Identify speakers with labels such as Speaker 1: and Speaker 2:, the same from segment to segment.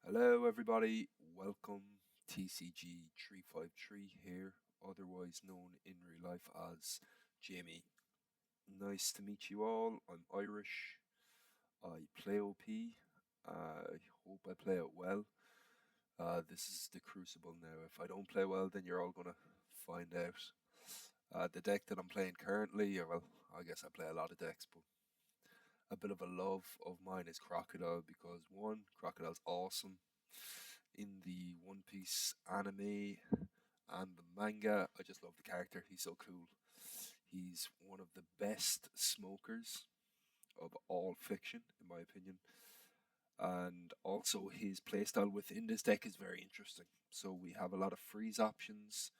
Speaker 1: Hello, everybody. Welcome, TCG 353 here, otherwise known in real life as Jamie. Nice to meet you all. I'm Irish. I play OP. I hope I play it well. This is the Crucible now. If I don't play well, then you're all gonna find out. The deck that I'm playing currently, well, I guess I play a lot of decks, but a bit of a love of mine is Crocodile because one, Crocodile's awesome in the One Piece anime and the manga. I just love the character. He's so cool. He's one of the best smokers of all fiction, in my opinion. And also, his playstyle within this deck is very interesting. So, we have a lot of freeze options.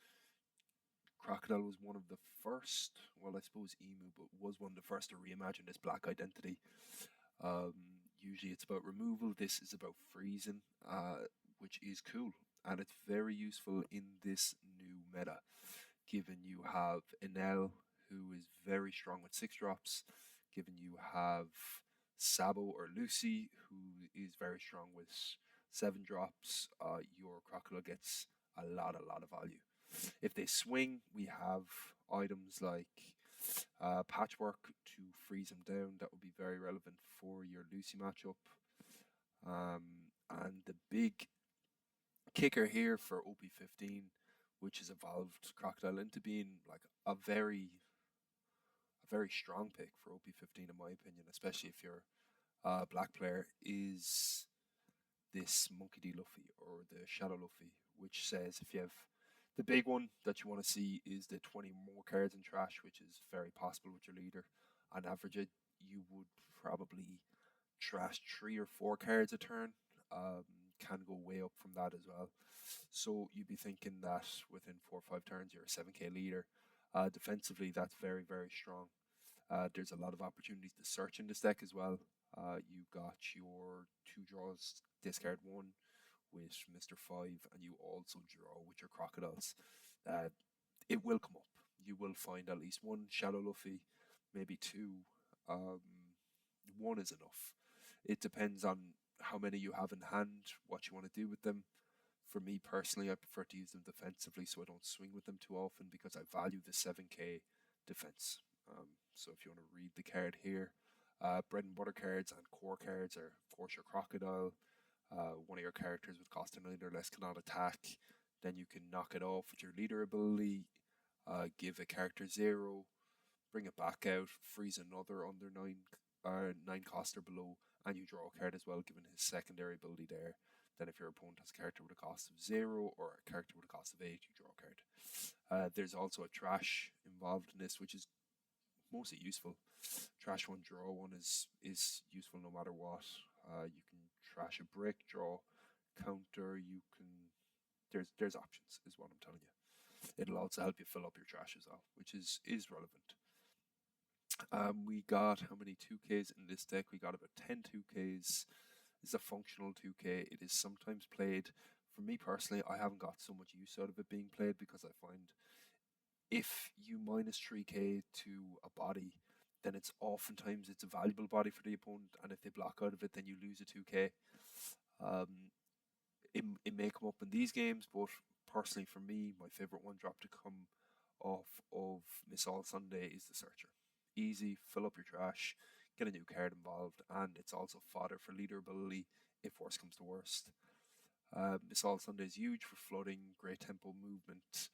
Speaker 1: Crocodile was one of the first, well, I suppose Emu, but was one of the first to reimagine this black identity. Usually it's about removal. This is about freezing, which is cool. And it's very useful in this new meta, given you have Enel, who is very strong with 6 drops, given you have Sabo or Lucy, who is very strong with 7 drops. Your Crocodile gets a lot of value. If they swing, we have items like Patchwork to freeze him down. That would be very relevant for your Lucy matchup. And the big kicker here for OP15, which has evolved Crocodile into being like a very strong pick for OP15 in my opinion, especially if you're a black player, is this Monkey D. Luffy or the Shadow Luffy, which says if you have the big one that you want to see is the 20 more cards in trash, which is very possible with your leader. On average, you would probably trash 3 or 4 cards a turn. Can go way up from that as well. So you'd be thinking that within 4 or 5 turns you're a 7k leader. Defensively, that's very strong. There's a lot of opportunities to search in this deck as well. You got your 2 draws, discard one with Mr. Five, and you also draw with your crocodiles. Uh, it will come up. You will find at least one Shadow Luffy, maybe two. One is enough. It depends on how many you have in hand, what you want to do with them. For me personally, I prefer to use them defensively so I don't swing with them too often because I value the 7k defense. So if you want to read the card here, bread and butter cards and core cards are, of course, your crocodile. One of your characters with cost of 9 or less cannot attack. Then you can knock it off with your leader ability, give a character 0, bring it back out, freeze another under 9 cost or below, and you draw a card as well, given his secondary ability there. Then, if your opponent has a character with a cost of 0 or a character with a cost of 8, you draw a card. There's also a trash involved in this, which is mostly useful. Trash one, draw one is useful no matter what. You can trash a brick, draw, counter. You can. There's options, is what I'm telling you. It'll also help you fill up your trash as well, which is relevant. We got how many 2Ks in this deck? We got about 10 2Ks. It's a functional 2K. It is sometimes played. For me personally, I haven't got so much use out of it being played because I find if you minus 3k to a body, then it's a valuable body for the opponent, and if they block out of it, then you lose a 2k. Um, it may come up in these games, but personally for me, my favorite one drop to come off of Miss All Sunday is the Searcher. Easy, fill up your trash, get a new card involved, and it's also fodder for leader ability if worst comes to worst. Miss All Sunday is huge for flooding, great tempo movement.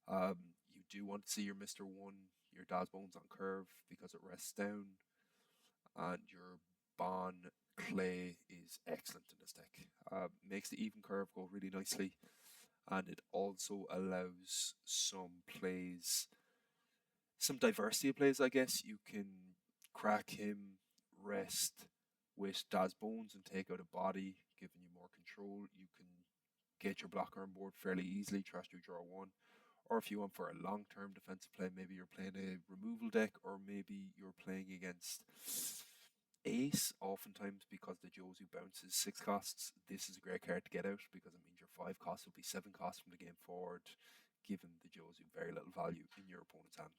Speaker 1: You do want to see your Mr. One, your Daz Bones on curve because it rests down, and your Bon Clay is excellent in this deck. Makes the even curve go really nicely, and it also allows some plays, some diversity of plays, I guess. You can crack him, rest with Daz Bones and take out a body, giving you more control. You can get your blocker on board fairly easily, trash to draw one. Or if you want for a long term defensive play, maybe you're playing a removal deck, or maybe you're playing against Ace, oftentimes because the Jozu bounces 6 costs. This is a great card to get out because it means your 5 costs will be 7 costs from the game forward, giving the Jozu very little value in your opponent's hand.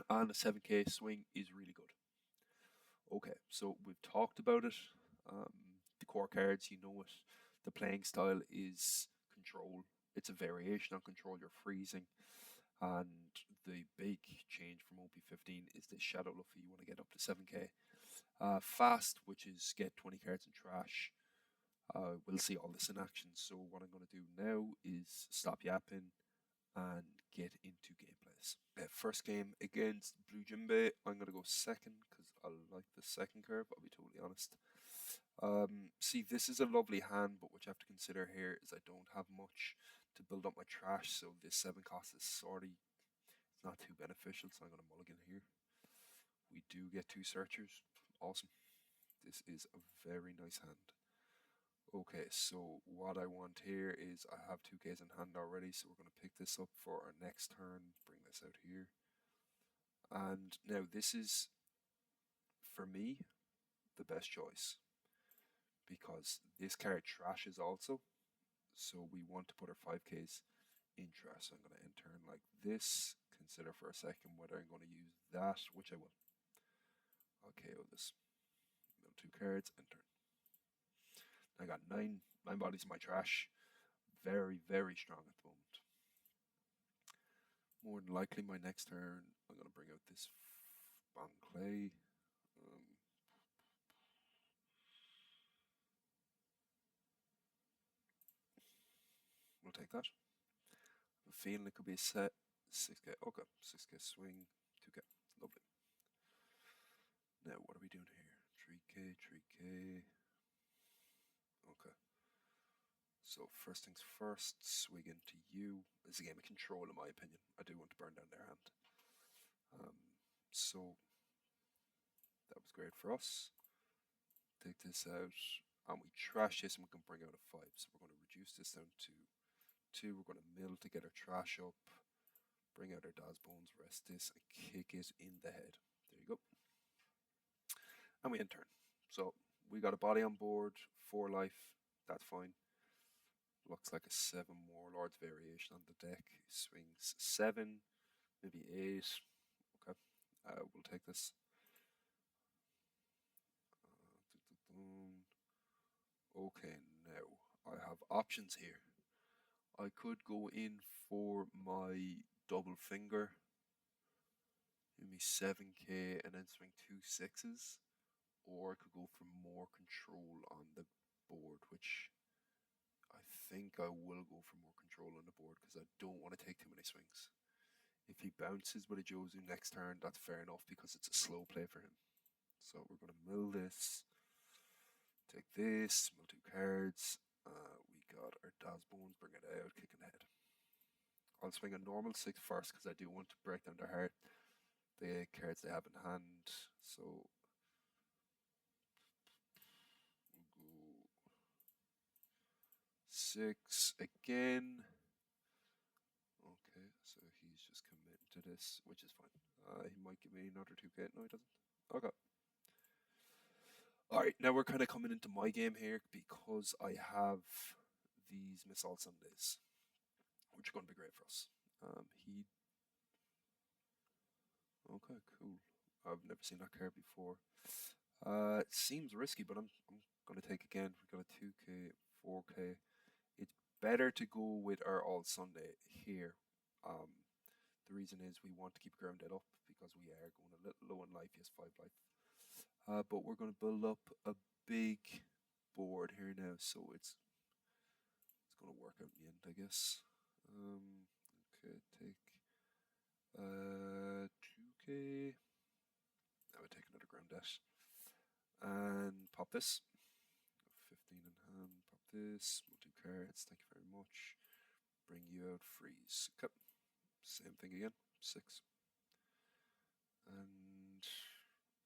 Speaker 1: And a 7k swing is really good. Okay, so we've talked about it. The core cards, you know it. The playing style is control. It's a variation on control. You're freezing, and the big change from OP15 is the Shadow Luffy. You want to get up to 7k. Fast, which is get 20 cards in trash. We'll see all this in action. So what I'm going to do now is stop yapping and get into gameplays. First game against Blue Jinbei. I'm going to go second because I like the second curve. I'll be totally honest. See, this is a lovely hand, but what you have to consider here is I don't have much to build up my trash, so this 7 cost is sorry. It's not too beneficial, so I'm going to mulligan here. We do get 2 searchers. Awesome. This is a very nice hand. Okay, so what I want here is I have 2Ks in hand already, so we're going to pick this up for our next turn, bring this out here. And now this is, for me, the best choice, because this card trashes also, so we want to put our 5Ks in trash. So I'm going to end turn like this, consider for a second whether I'm going to use that, which I will. I'll KO this. Mill 2 cards, end turn. I got 9 bodies in my trash. Very, very strong at the moment. More than likely, my next turn, I'm going to bring out this Bang Clay. We'll take that. I'm feeling it could be a set. 6k. Okay, 6k swing. 2k. Lovely. Now, what are we doing here? 3k, 3k. Okay. So first things first, swing into you. It's a game of control, in my opinion. I do want to burn down their hand. So that was great for us. Take this out, and we trash this, and we can bring out a 5. So we're going to reduce this down to 2. We're going to mill to get our trash up, bring out our Daz Bones, rest this, and kick it in the head. There you go. And we end turn. So we got a body on board, 4 life. That's fine. Looks like a 7 Warlords variation on the deck. Swings 7, maybe 8. Okay, we'll take this. Okay, now I have options here. I could go in for my double finger, maybe 7k, and then swing 2 6s, or I could go for more control on the board, which I think I will go for more control on the board because I don't want to take too many swings. If he bounces with a Jozu next turn, that's fair enough because it's a slow play for him. So we're going to mill this, take this, mill 2 cards. We got our Daz Bones, bring it out, kick in the head. I'll swing a normal 6 first because I do want to break down their heart, the cards they have in hand. So we'll go 6 again. Okay, so he's just committing to this, which is fine. He might give me another 2k. No, he doesn't. Okay. Alright, now we're kind of coming into my game here because I have these Missile Sundays, which are going to be great for us. Okay, cool. I've never seen that card before. It seems risky, but I'm going to take again. We got a 2k, 4k. It's better to go with our All Sunday here. The reason is we want to keep grounded up because we are going a little low in life. Yes, 5 life. But we're going to build up a big board here now, so it's going to work out in the end, I guess. Okay, take 2k. Now we take another ground dash and pop this. 15 in hand. Pop this. We'll 2 cards. Thank you very much. Bring you out. Freeze. Okay. Same thing again. 6. And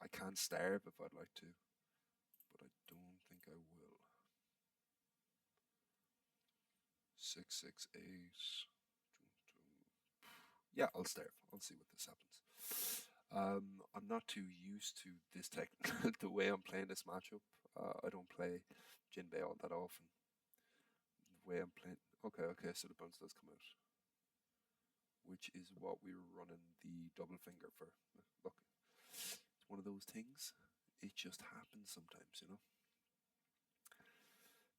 Speaker 1: I can starve if I'd like to, but I don't think I will. 6, 6, 8. Yeah, I'll starve. I'll see what this happens. I'm not too used to this tech, the way I'm playing this matchup. I don't play Jinbei all that often. The way I'm playing. Okay, so the bounce does come out, which is what we were running the double finger for. Look, it's one of those things. It just happens sometimes, you know.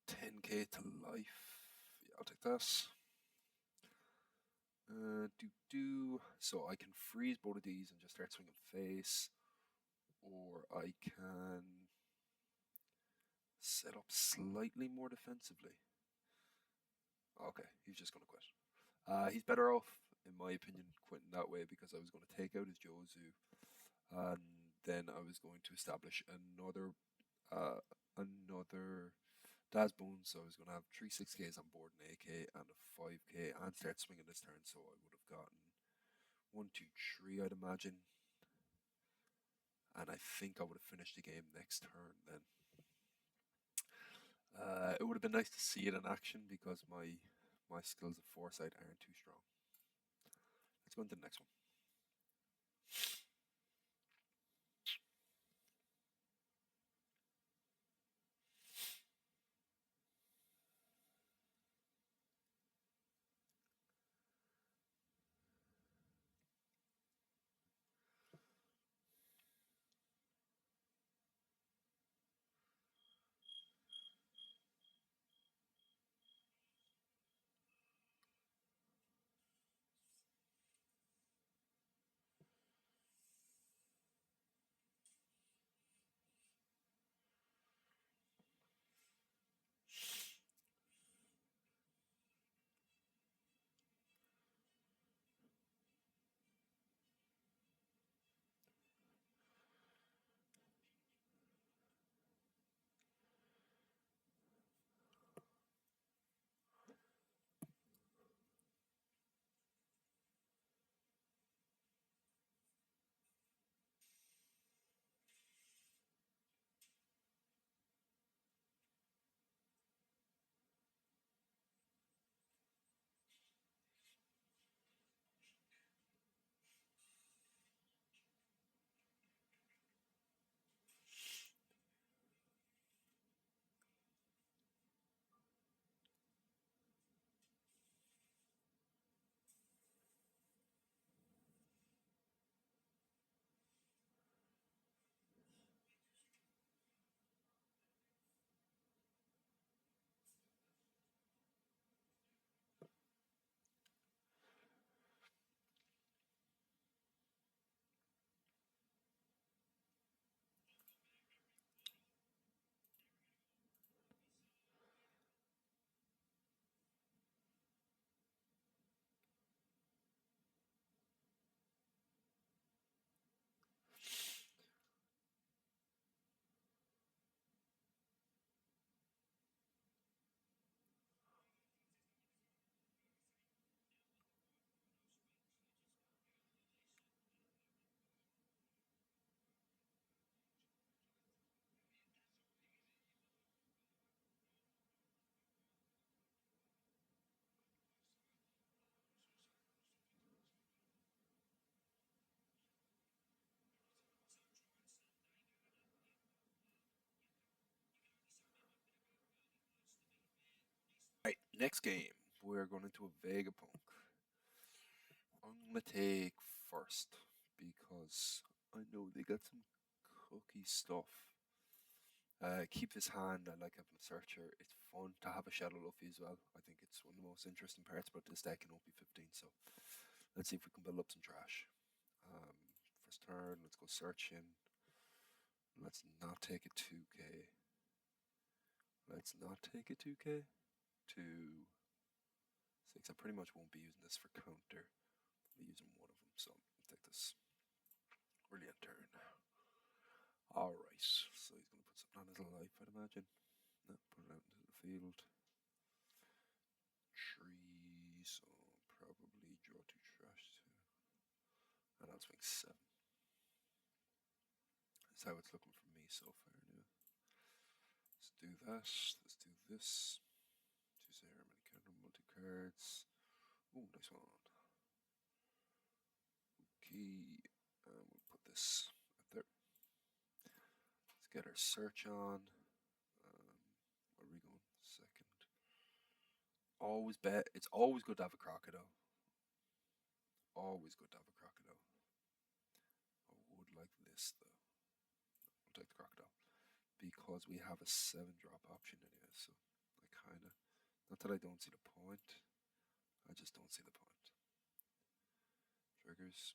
Speaker 1: 10 10k to life. Yeah, I'll take that. So I can freeze both of these and just start swinging face, or I can set up slightly more defensively. Okay, he's just going to quit. He's better off, in my opinion, quitting that way because I was going to take out his Jozu, and then I was going to establish another Dazbone, so I was going to have 3 6Ks on board, an AK and a 5K, and start swinging this turn. So I would have gotten 1, 2, 3, I'd imagine, and I think I would have finished the game next turn then. It would have been nice to see it in action because my skills of foresight aren't too strong. Let's go into the next one. Right, next game, we're going into a Vegapunk. I'm going to take first because I know they got some cookie stuff. Keep this hand. I like having a searcher. It's fun to have a Shadow Luffy as well. I think it's one of the most interesting parts about this deck in OP15. So let's see if we can build up some trash. First turn, let's go searching. Let's not take a 2k. Let's not take a 2k. 2, 6. I pretty much won't be using this for counter. I'll be using one of them. So I'll take this. Brilliant turn. Alright, so he's going to put something on his life, I'd imagine. No, put it out into the field. 3, so probably draw 2 trash too. And I'll swing 7. That's how it's looking for me so far now. Let's do that. Let's do this. 2 ceremony counter multi-cards. Ooh, nice one. Okay, we'll put this up there. Let's get our search on. Where are we going? Second. Always bet. It's always good to have a Crocodile. Always good to have a Crocodile. I would like this though. We'll take the Crocodile because we have a 7-drop option anyway. So I Not that I don't see the point. I just don't see the point. Triggers.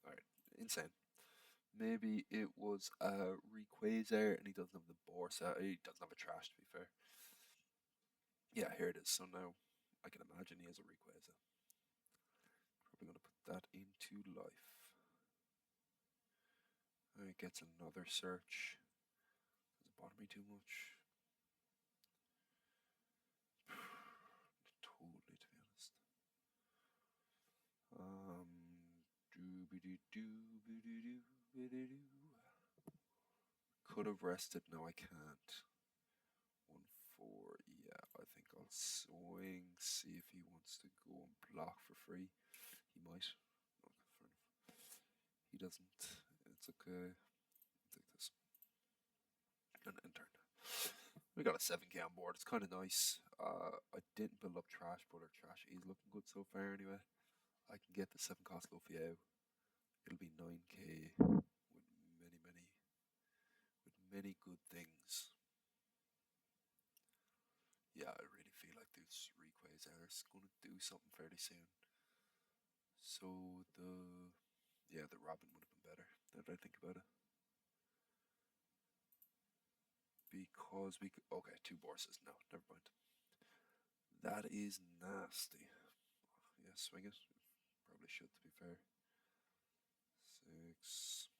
Speaker 1: Alright, insane. Maybe it was a Rayquaza and he doesn't have the Borsa. He doesn't have a trash, to be fair. Yeah, here it is. So now I can imagine he has a Rayquaza. Probably going to put that into life. And it gets another search. Does it bother me too much? Totally, to be honest. Could have rested. No, I can't. 1-4. Yeah, I think I'll swing. See if he wants to go and block for free. He might. Okay, fair enough. He doesn't. It's okay. Take this. And turn. We got a 7k on board. It's kind of nice. I didn't build up trash, but our trash is looking good so far anyway. I can get the 7 cost Luffy out. It'll be 9k with many good things. Yeah, I really feel like this Rayquaza is going to do something fairly soon. So the Robin would have been better. Now that I think about it. Because we could, okay, 2 Bourses. No, never mind. That is nasty. Yeah, swing it. Probably should, to be fair. 6.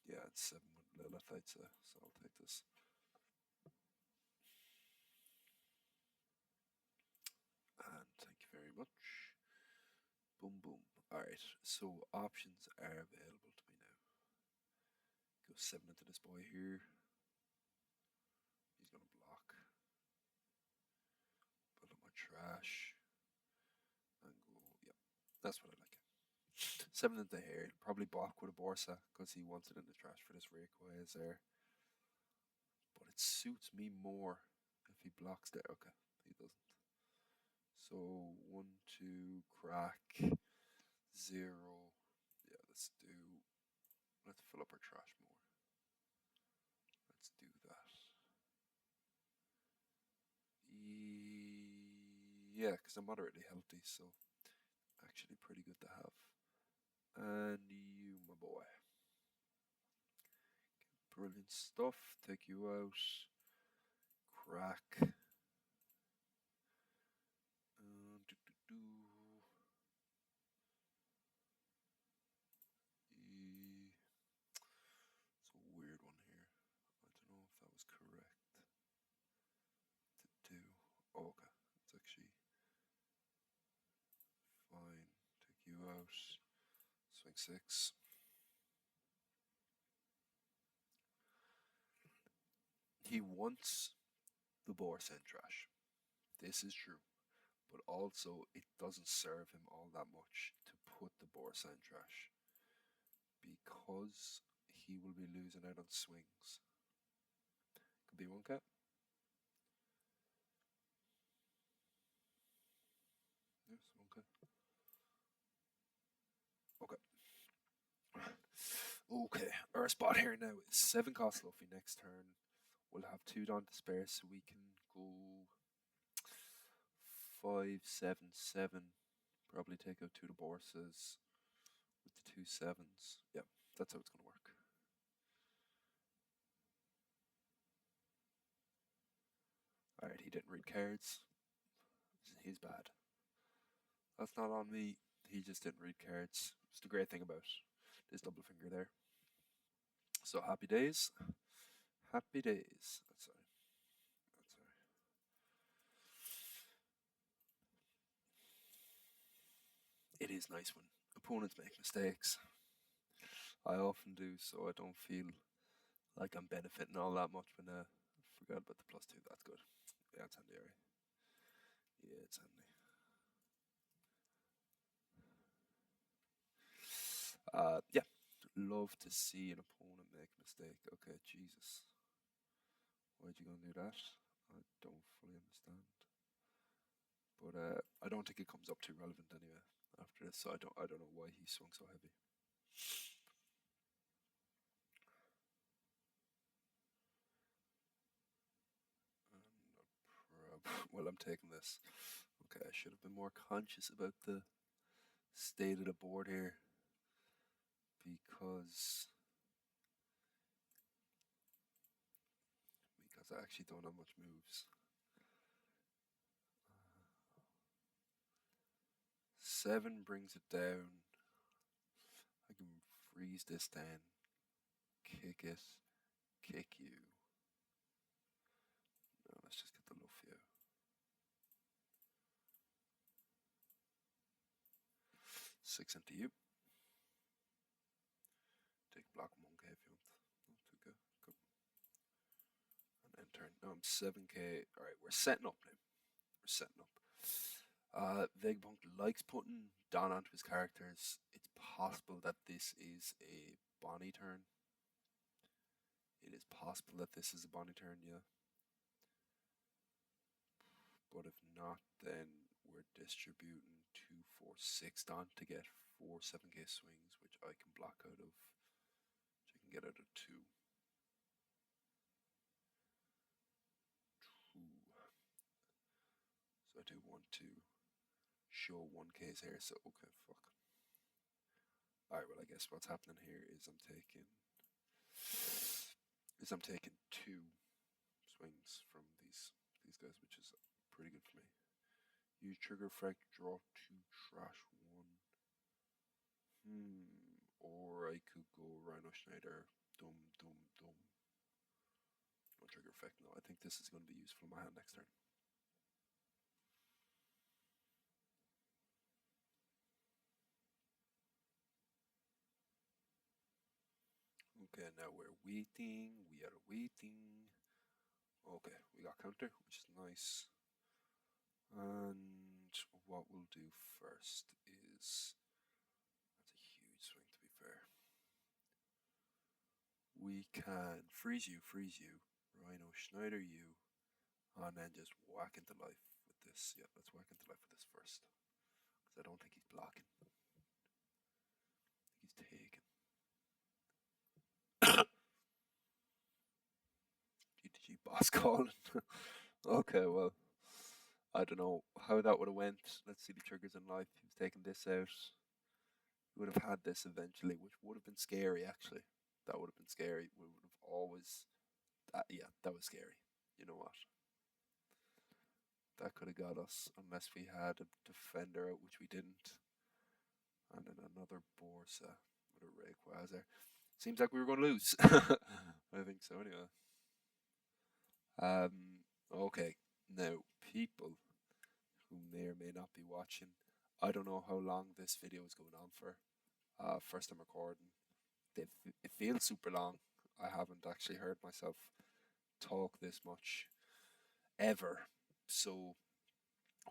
Speaker 1: Yeah, it's 7 with Lilith, I'd say, so I'll take this. And thank you very much. Boom, boom. Alright, so options are available to me now. Go 7 into this boy here. He's going to block. Build up my trash. And go, yeah, that's what I like. 7 into here. Probably block with a Borsa because he wants it in the trash for this Rayquaza there. But it suits me more if he blocks there. Okay, he doesn't. So 1, 2, crack, 0. Yeah, let's fill up our trash more. Let's do that. Yeah, because I'm moderately healthy, so actually pretty good to have. And you, my boy. Brilliant stuff. Take you out. Crack. It's a weird one here. I don't know if that was correct to do. Oh, okay. It's actually fine. Take you out. Swing 6. He wants the Borsen trash. This is true. But also, it doesn't serve him all that much to put the Borsen trash. Because he will be losing out on swings. Could be 1k. Yes, 1k. Okay. Okay, our spot here now is 7 cost Luffy next turn. We'll have 2 down to spare, so we can go 5, 7, 7. Probably take out 2 of the Bourses with the 2 7s. Yeah, that's how it's going to work. Alright, he didn't read cards. He's bad. That's not on me. He just didn't read cards. It's the great thing about this double finger there. So happy days. Happy days. That's sorry. It is nice when opponents make mistakes. I often do, so I don't feel like I'm benefiting all that much. But I forgot about the +2. That's good. Yeah, it's handy, alright. Yeah, it's handy. Yeah, love to see an opponent make a mistake. Okay, Jesus. Why'd you go and do that? I don't fully understand. But I don't think it comes up too relevant anyway after this, so I don't know why he swung so heavy. Well, I'm taking this. Okay, I should have been more conscious about the state of the board here because I actually don't have much moves. 7 brings it down. I can freeze this down, kick it, kick you. No, let's just get the Luffy out. 6 into you. Take block monkey if you want. Not too good. Good. And then turn. No, I'm 7k. Alright, we're setting up now. We're setting up. Vegapunk likes putting Don onto his characters. It's possible that this is a Bonnie turn. It is possible that this is a Bonnie turn, yeah. But if not, then we're distributing 2, 4, 6 Don to get 4 7k swings, which I can block out of. Which I can get out of 2. 2. So I do want to show 1k's here, so okay, fuck. Alright, well I guess what's happening here is I'm taking 2 swings from these guys, which is pretty good for me. Use trigger effect, draw 2, trash 1. Or I could go Rhino Schneider, dum dum dum. No trigger effect, no. I think this is going to be useful in my hand next turn. Okay, now we're waiting. We are waiting. Okay, we got counter, which is nice. And what we'll do first is, that's a huge swing to be fair. We can freeze you, Rhino Schneider you, and then just whack into life with this. Yeah, let's whack into life with this first. Because I don't think he's blocking. I think he's taking. GTG boss calling. Okay, well, I don't know how that would have went. Let's see the triggers in life. He was taking this out. He would have had this eventually, which would have been scary actually. That would have been scary. We would have always yeah, that was scary. You know what? That could have got us unless we had a defender out, which we didn't. And then another Borsa with a Rayquaza. Seems like we were going to lose. I think so anyway. Okay, now people who may or may not be watching, I don't know how long this video is going on for. First time recording. It feels super long. I haven't actually heard myself talk this much ever. So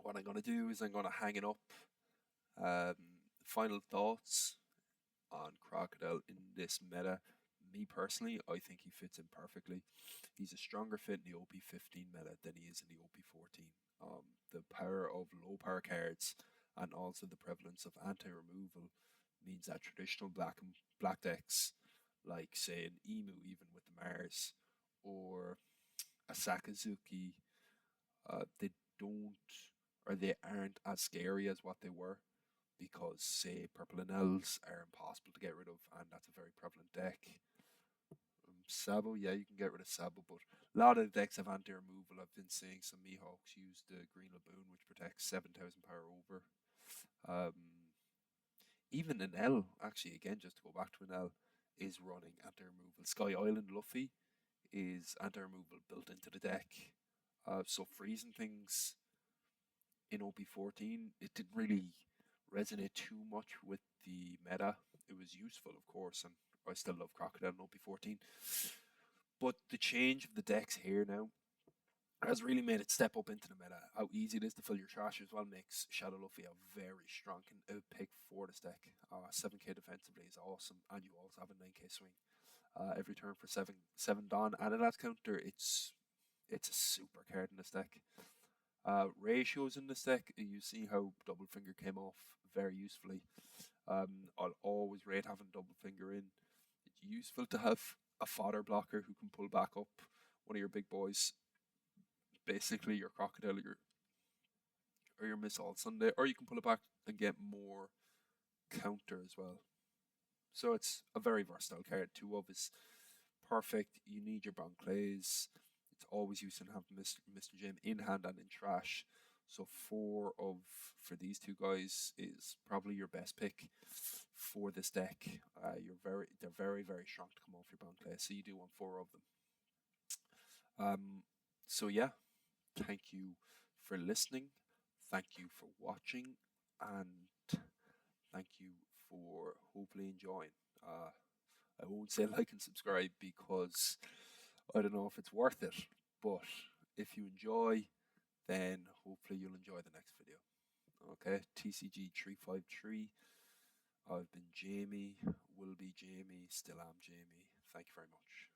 Speaker 1: what I'm gonna do is I'm gonna hang it up. Final thoughts on Crocodile in this meta. Me personally, I think he fits in perfectly. He's a stronger fit in the OP15 meta than he is in the OP14. The power of low power cards and also the prevalence of anti-removal means that traditional black decks, like say an Emu, even with the Mars, or a Sakazuki, they don't or they aren't as scary as what they were because say Purple and Elves are impossible to get rid of, and that's a very prevalent deck. Sabo, yeah, you can get rid of Sabo, but a lot of the decks have anti-removal. I've been seeing some Mihawks use the Green Laboon, which protects 7,000 power over. Even an L, actually, again, just to go back to an L, is running anti-removal. Sky Island Luffy is anti-removal built into the deck. So freezing things in OP14, it didn't really resonate too much with the meta. It was useful, of course, and I still love Crocodile in OP14. But the change of the decks here now has really made it step up into the meta. How easy it is to fill your trash as well makes Shadow Luffy a very strong pick for this deck. 7k defensively is awesome, and you also have a 9k swing. Every turn for 7 Dawn, and in that counter, it's a super card in this deck. Ratios in this deck, you see how Double Finger came off very usefully. I'll always rate having Double Finger in. It's useful to have a fodder blocker who can pull back up one of your big boys. Basically, your Crocodile, or your miss all Sunday, or you can pull it back and get more counter as well. So it's a very versatile card. 2 of is perfect. You need your brown clays. It's always useful to have Mr. Jim in hand and in trash. So 4 of for these 2 guys is probably your best pick for this deck. They're very strong to come off your brown clay. So you do want 4 of them. So yeah, thank you for listening. Thank you for watching, and thank you for hopefully enjoying. I won't say like and subscribe because I don't know if it's worth it, but if you enjoy, then hopefully you'll enjoy the next video. Okay, TCG 353. I've been Jamie, will be Jamie, still am Jamie. Thank you very much.